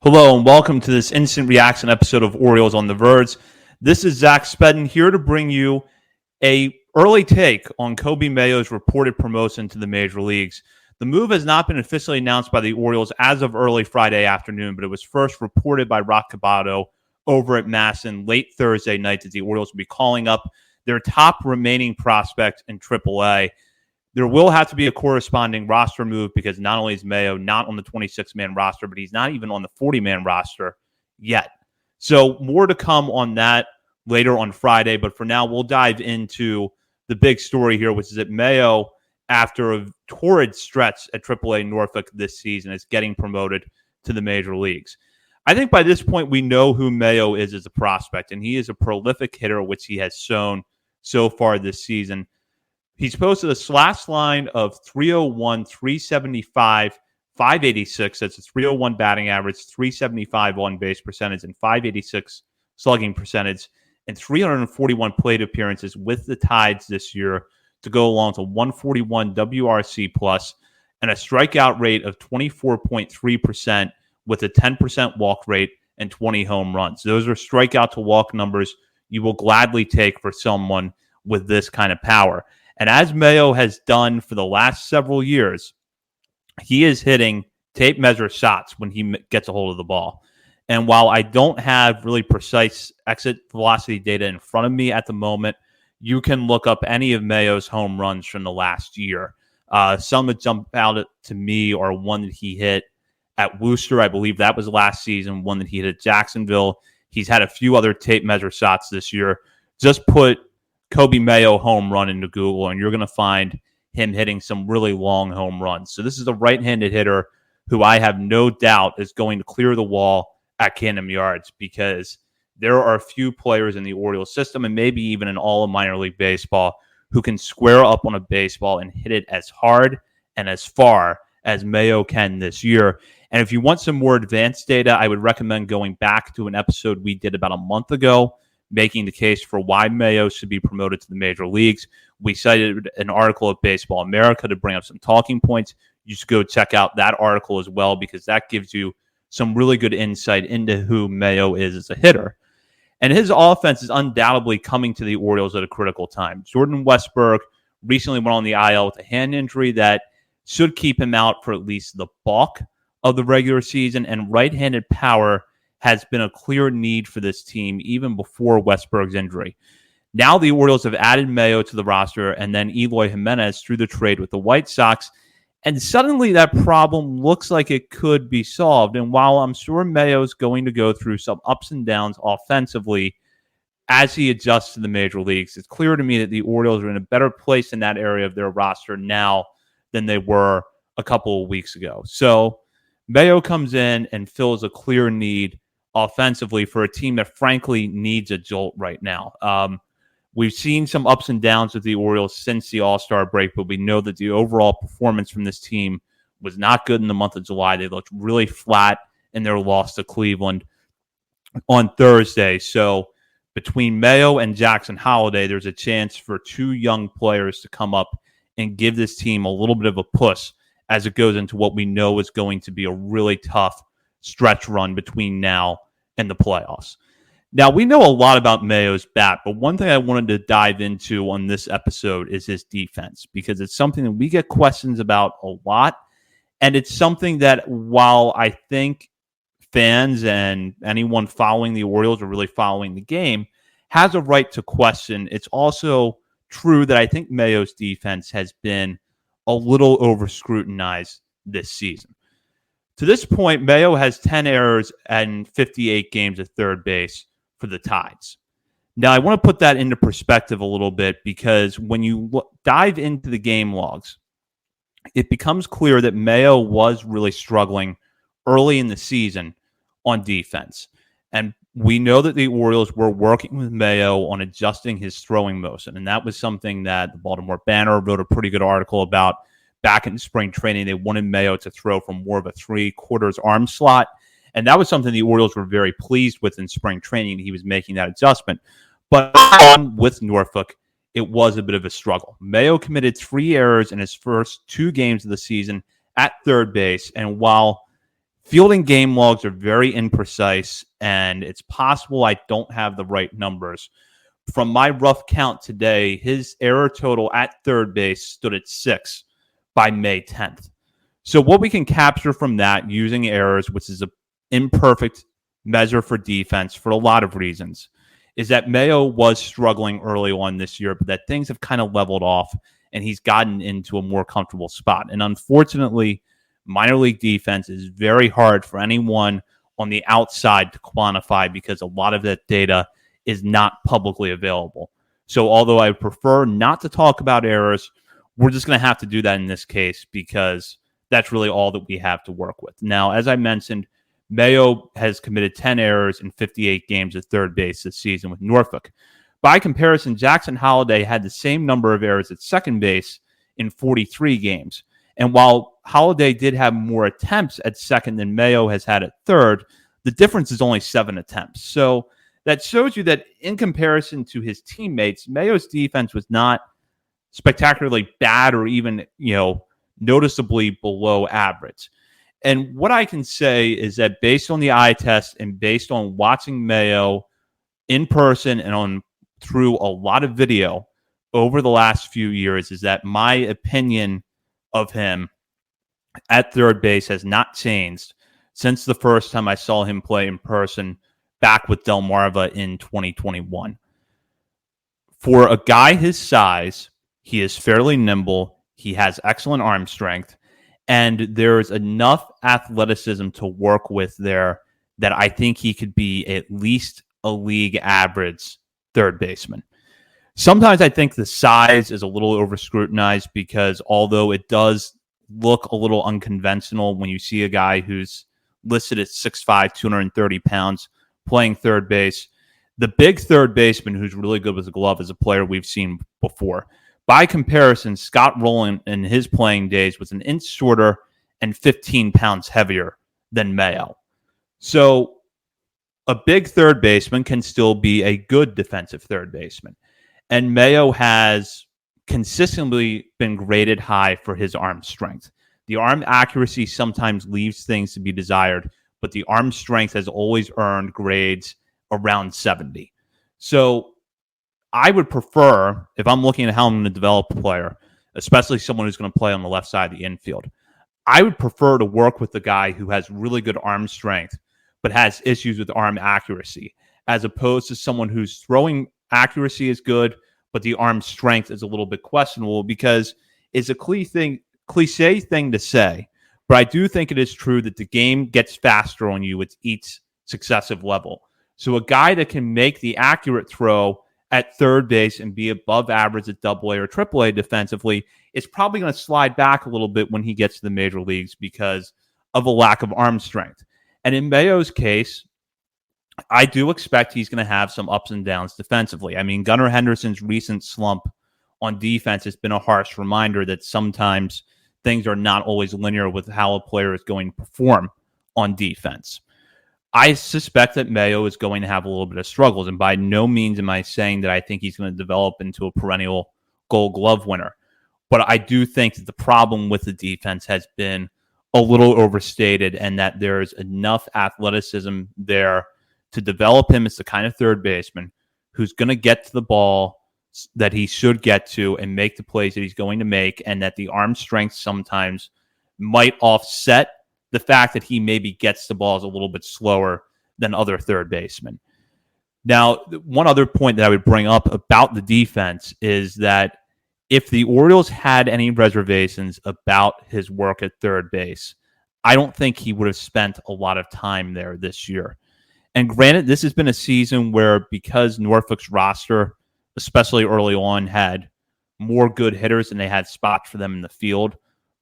Hello and welcome to this instant reaction episode of Orioles on the Verge. This is Zach Spedden here to bring you a early take on Coby Mayo's reported promotion to the major leagues. The move has not been officially announced by the Orioles as of early Friday afternoon, but it was first reported by Rock Cabato over at Masson late Thursday night that the Orioles will be calling up their top remaining prospect in AAA. There will have to be a corresponding roster move because not only is Mayo not on the 26-man roster, but he's not even on the 40-man roster yet. So more to come on that later on Friday. But for now, we'll dive into the big story here, which is that Mayo, after a torrid stretch at AAA Norfolk this season, is getting promoted to the major leagues. I think by this point, we know who Mayo is as a prospect, and he is a prolific hitter, which he has shown so far this season. He's posted a slash line of 301, 375, 586. That's a 301 batting average, 375 on-base percentage, and 586 slugging percentage, and 341 plate appearances with the Tides this year to go along to 141 WRC plus and a strikeout rate of 24.3% with a 10% walk rate and 20 home runs. Those are strikeout to walk numbers you will gladly take for someone with this kind of power. And as Mayo has done for the last several years, he is hitting tape measure shots when he gets a hold of the ball. And while I don't have really precise exit velocity data in front of me at the moment, you can look up any of Mayo's home runs from the last year. Some that jump out to me are one that he hit at Worcester. I believe that was last season, one that he hit at Jacksonville. He's had a few other tape measure shots this year. Just put Coby Mayo home run into Google, and you're going to find him hitting some really long home runs. So this is a right-handed hitter who I have no doubt is going to clear the wall at Camden Yards because there are a few players in the Orioles system and maybe even in all of minor league baseball who can square up on a baseball and hit it as hard and as far as Mayo can this year. And if you want some more advanced data, I would recommend going back to an episode we did about a month ago making the case for why Mayo should be promoted to the major leagues. We cited an article of Baseball America to bring up some talking points. You should go check out that article as well because that gives you some really good insight into who Mayo is as a hitter. And his offense is undoubtedly coming to the Orioles at a critical time. Jordan Westburg recently went on the IL with a hand injury that should keep him out for at least the bulk of the regular season, and right-handed power has been a clear need for this team even before Westberg's injury. Now the Orioles have added Mayo to the roster and then Eloy Jimenez through the trade with the White Sox, and suddenly that problem looks like it could be solved. And while I'm sure Mayo's going to go through some ups and downs offensively as he adjusts to the major leagues, it's clear to me that the Orioles are in a better place in that area of their roster now than they were a couple of weeks ago. So Mayo comes in and fills a clear need offensively for a team that frankly needs a jolt right now. We've seen some ups and downs with the Orioles since the All-Star break, but we know that the overall performance from this team was not good in the month of July. They looked really flat in their loss to Cleveland on Thursday. So between Mayo and Jackson Holliday, there's a chance for two young players to come up and give this team a little bit of a push as it goes into what we know is going to be a really tough stretch run between now and the playoffs. Now, we know a lot about Mayo's bat, but one thing I wanted to dive into on this episode is his defense, because it's something that we get questions about a lot, and it's something that while I think fans and anyone following the Orioles or really following the game has a right to question, it's also true that I think Mayo's defense has been a little over-scrutinized this season. To this point, Mayo has 10 errors and 58 games at third base for the Tides. Now, I want to put that into perspective a little bit because when you dive into the game logs, it becomes clear that Mayo was really struggling early in the season on defense. And we know that the Orioles were working with Mayo on adjusting his throwing motion, and that was something that the Baltimore Banner wrote a pretty good article about. Back in spring training, they wanted Mayo to throw from more of a three-quarters arm slot, and that was something the Orioles were very pleased with in spring training. He was making that adjustment. But with Norfolk, it was a bit of a struggle. Mayo committed 3 errors in his first 2 games of the season at third base, and while Fielding game logs are very imprecise, and it's possible I don't have the right numbers. From my rough count today, his error total at third base stood at 6 by May 10th. So what we can capture from that using errors, which is an imperfect measure for defense for a lot of reasons, is that Mayo was struggling early on this year, but that things have kind of leveled off and he's gotten into a more comfortable spot. And unfortunately, minor league defense is very hard for anyone on the outside to quantify because a lot of that data is not publicly available. So although I prefer not to talk about errors, we're just going to have to do that in this case because that's really all that we have to work with. Now, as I mentioned, Mayo has committed 10 errors in 58 games at third base this season with Norfolk. By comparison, Jackson Holliday had the same number of errors at second base in 43 games. And while Holliday did have more attempts at second than Mayo has had at third, the difference is only 7 attempts. So that shows you that in comparison to his teammates, Mayo's defense was not spectacularly bad or even, noticeably below average. And what I can say is that based on the eye test and based on watching Mayo in person and through a lot of video over the last few years, is that my opinion of him at third base has not changed since the first time I saw him play in person back with Delmarva in 2021. For a guy his size, he is fairly nimble. He has excellent arm strength. And there's enough athleticism to work with there that I think he could be at least a league average third baseman. Sometimes I think the size is a little over scrutinized because although it does look a little unconventional when you see a guy who's listed at 6'5", 230 pounds playing third base, the big third baseman who's really good with the glove is a player we've seen before. By comparison, Scott Rowland in his playing days was an inch shorter and 15 pounds heavier than Mayo. So a big third baseman can still be a good defensive third baseman. And Mayo has consistently been graded high for his arm strength. The arm accuracy sometimes leaves things to be desired, but the arm strength has always earned grades around 70. So I would prefer, if I'm looking at how I'm going to develop a player, especially someone who's going to play on the left side of the infield, I would prefer to work with the guy who has really good arm strength, but has issues with arm accuracy, as opposed to someone whose throwing accuracy is good, but the arm strength is a little bit questionable, because it's a cliche thing to say, but I do think it is true that the game gets faster on you with each successive level. So a guy that can make the accurate throw at third base and be above average at AA or AAA defensively is probably going to slide back a little bit when he gets to the major leagues because of a lack of arm strength. And in Mayo's case, I do expect he's going to have some ups and downs defensively. I mean, Gunnar Henderson's recent slump on defense has been a harsh reminder that sometimes things are not always linear with how a player is going to perform on defense. I suspect that Mayo is going to have a little bit of struggles, and by no means am I saying that I think he's going to develop into a perennial Gold Glove winner. But I do think that the problem with the defense has been a little overstated, and that there's enough athleticism there to develop him as the kind of third baseman who's going to get to the ball that he should get to and make the plays that he's going to make, and that the arm strength sometimes might offset the fact that he maybe gets the balls a little bit slower than other third basemen. Now, one other point that I would bring up about the defense is that if the Orioles had any reservations about his work at third base, I don't think he would have spent a lot of time there this year. And granted, this has been a season where, because Norfolk's roster, especially early on, had more good hitters than they had spots for them in the field,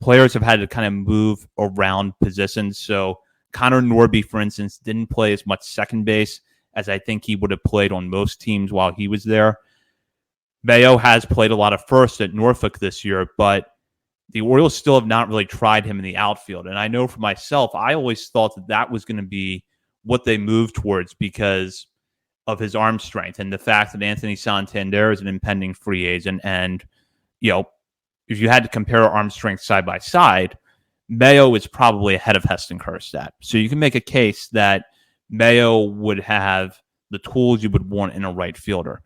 players have had to kind of move around positions. So Connor Norby, for instance, didn't play as much second base as I think he would have played on most teams while he was there. Mayo has played a lot of first at Norfolk this year, but the Orioles still have not really tried him in the outfield. And I know for myself, I always thought that that was going to be what they moved towards because of his arm strength and the fact that Anthony Santander is an impending free agent. And, if you had to compare arm strength side by side, Mayo is probably ahead of Heston Kjerstad. So you can make a case that Mayo would have the tools you would want in a right fielder.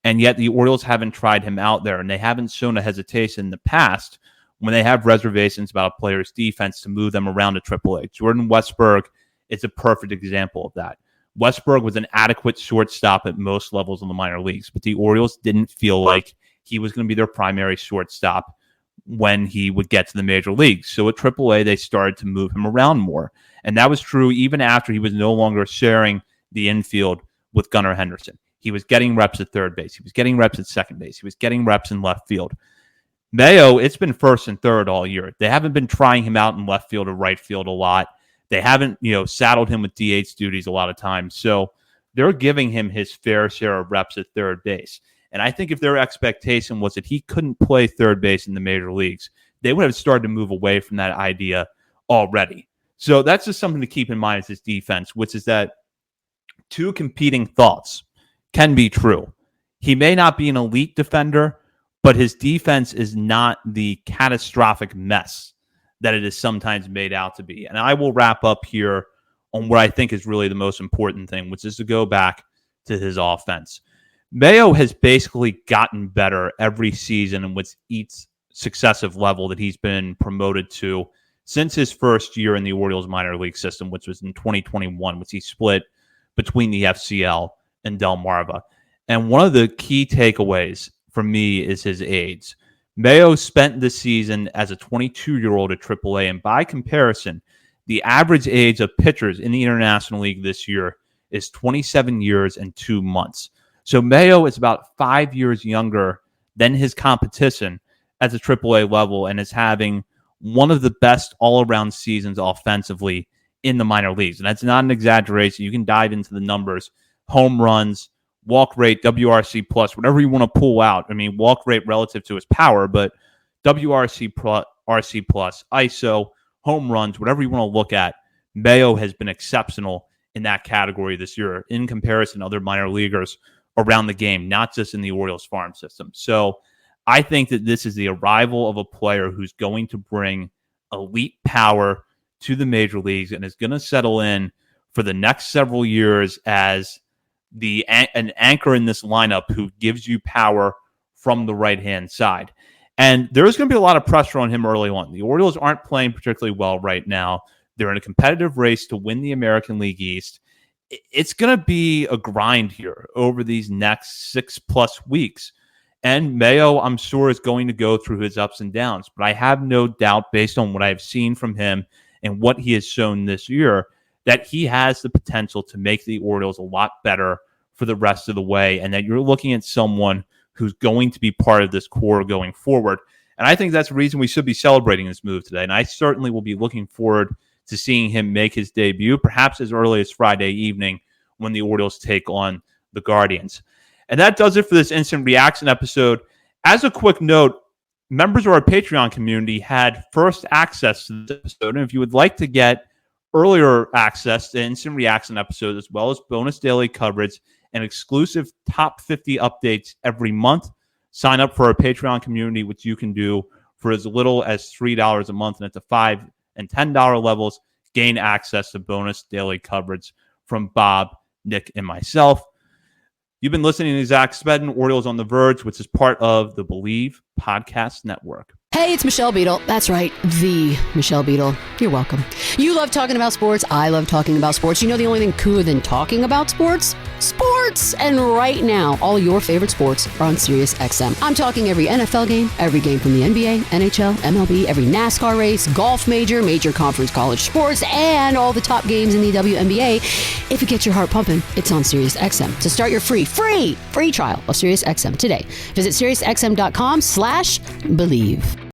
And yet the Orioles haven't tried him out there, and they haven't shown a hesitation in the past when they have reservations about a player's defense to move them around to AAA. Jordan Westburg is a perfect example of that. Westburg was an adequate shortstop at most levels in the minor leagues, but the Orioles didn't feel like he was going to be their primary shortstop when he would get to the major leagues. So at AAA, they started to move him around more. And that was true even after he was no longer sharing the infield with Gunnar Henderson. He was getting reps at third base. He was getting reps at second base. He was getting reps in left field. Mayo, it's been first and third all year. They haven't been trying him out in left field or right field a lot. They haven't, saddled him with DH duties a lot of times. So they're giving him his fair share of reps at third base. And I think if their expectation was that he couldn't play third base in the major leagues, they would have started to move away from that idea already. So that's just something to keep in mind as his defense, which is that two competing thoughts can be true. He may not be an elite defender, but his defense is not the catastrophic mess that it is sometimes made out to be. And I will wrap up here on what I think is really the most important thing, which is to go back to his offense. Mayo has basically gotten better every season and with each successive level that he's been promoted to since his first year in the Orioles minor league system, which was in 2021, which he split between the FCL and Delmarva. And one of the key takeaways for me is his age. Mayo spent the season as a 22-year-old at AAA, and by comparison, the average age of pitchers in the International League this year is 27 years and 2 months. So Mayo is about 5 years younger than his competition at the AAA level and is having one of the best all-around seasons offensively in the minor leagues. And that's not an exaggeration. You can dive into the numbers. Home runs, walk rate, WRC plus, whatever you want to pull out. I mean, walk rate relative to his power, but WRC plus, RC plus, ISO, home runs, whatever you want to look at, Mayo has been exceptional in that category this year in comparison to other minor leaguers around the game, not just in the Orioles farm system. So I think that this is the arrival of a player who's going to bring elite power to the major leagues and is going to settle in for the next several years as an anchor in this lineup who gives you power from the right-hand side. And there's going to be a lot of pressure on him early on. The Orioles aren't playing particularly well right now. They're in a competitive race to win the American League East. It's going to be a grind here over these next 6+ weeks. And Mayo, I'm sure, is going to go through his ups and downs. But I have no doubt, based on what I've seen from him and what he has shown this year, that he has the potential to make the Orioles a lot better for the rest of the way, and that you're looking at someone who's going to be part of this core going forward. And I think that's the reason we should be celebrating this move today. And I certainly will be looking forward to seeing him make his debut, perhaps as early as Friday evening when the Orioles take on the Guardians. And that does it for this instant reaction episode. As a quick note, members of our Patreon community had first access to this episode. And if you would like to get earlier access to instant reaction episodes, as well as bonus daily coverage and exclusive top 50 updates every month, sign up for our Patreon community, which you can do for as little as $3 a month. And at the $5 and $10 levels, gain access to bonus daily coverage from Bob, Nick, and myself. You've been listening to Zach Spedden, Orioles on the Verge, which is part of the Believe Podcast Network. Hey, it's Michelle Beadle. That's right, the Michelle Beadle. You're welcome. You love talking about sports. I love talking about sports. You know the only thing cooler than talking about sports? Sports! And right now, all your favorite sports are on Sirius XM. I'm talking every NFL game, every game from the NBA, NHL, MLB, every NASCAR race, golf major conference college sports, and all the top games in the WNBA. If it gets your heart pumping, it's on Sirius XM. So start your free trial of Sirius XM today. Visit SiriusXM.com/believe.